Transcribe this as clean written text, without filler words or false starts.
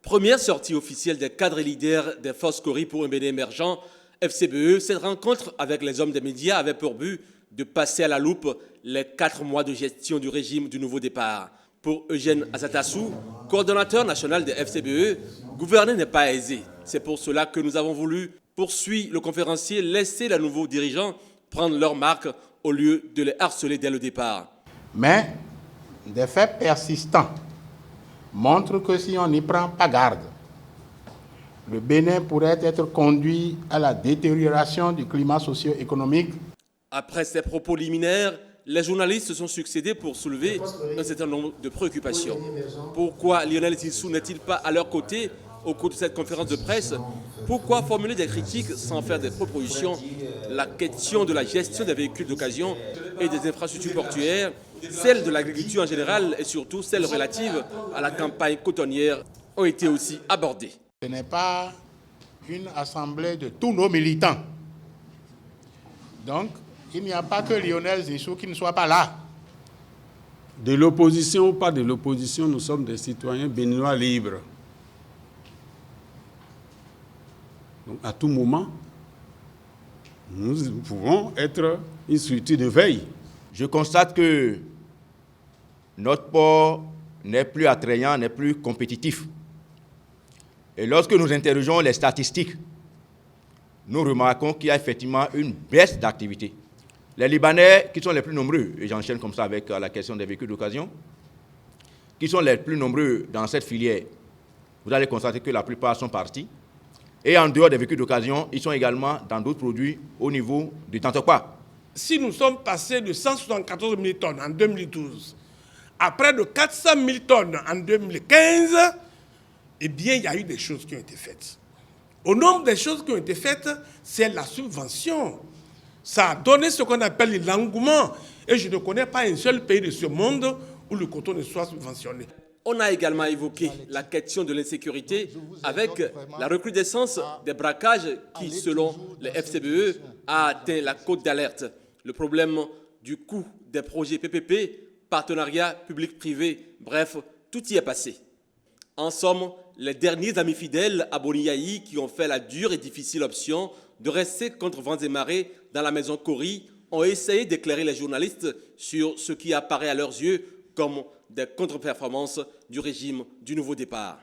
Première sortie officielle des cadres et leaders des forces Cori pour un Bénin émergent, FCBE, cette rencontre avec les hommes des médias avait pour but de passer à la loupe les 4 mois de gestion du régime du nouveau départ. Pour Eugène Azatassou, coordonnateur national des FCBE, gouverner n'est pas aisé. C'est pour cela que nous avons voulu, poursuit le conférencier, laisser les nouveaux dirigeants prendre leur marque au lieu de les harceler dès le départ. Mais des faits persistants montrent que si on n'y prend pas garde, le Bénin pourrait être conduit à la détérioration du climat socio-économique. Après ces propos liminaires, les journalistes se sont succédés pour soulever un certain nombre de préoccupations. Pourquoi Lionel Zinsou n'est-il pas à leur côté au cours de cette conférence de presse? Pourquoi formuler des critiques sans faire des propositions? La question de la gestion des véhicules d'occasion et des infrastructures portuaires, celle de l'agriculture en général et surtout celle relative à la campagne cotonnière ont été aussi abordées. Ce n'est pas une assemblée de tous nos militants. Donc, il n'y a pas que Lionel Zinsou qui ne soit pas là. De l'opposition ou pas de l'opposition, nous sommes des citoyens béninois libres. Donc, à tout moment, nous pouvons être une structure de veille. Je constate que notre port n'est plus attrayant, n'est plus compétitif. Et lorsque nous interrogeons les statistiques, nous remarquons qu'il y a effectivement une baisse d'activité. Les Libanais, qui sont les plus nombreux, et j'enchaîne comme ça avec la question des véhicules d'occasion, qui sont les plus nombreux dans cette filière, vous allez constater que la plupart sont partis. Et en dehors des véhicules d'occasion, ils sont également dans d'autres produits au niveau du Tantokpa. Si nous sommes passés de 174 000 tonnes en 2012 à près de 400 000 tonnes en 2015, eh bien, il y a eu des choses qui ont été faites. Au nombre des choses qui ont été faites, c'est la subvention. Ça a donné ce qu'on appelle l'engouement. Et je ne connais pas un seul pays de ce monde où le coton ne soit subventionné. On a également évoqué la question de l'insécurité avec la recrudescence des braquages qui, selon les FCBE, a atteint la cote d'alerte. Le problème du coût des projets PPP, partenariat public-privé, bref, tout y est passé. En somme, les derniers amis fidèles à Boniaï qui ont fait la dure et difficile option de rester contre vents et marées dans la maison Cori ont essayé d'éclairer les journalistes sur ce qui apparaît à leurs yeux comme des contre-performances du régime du nouveau départ.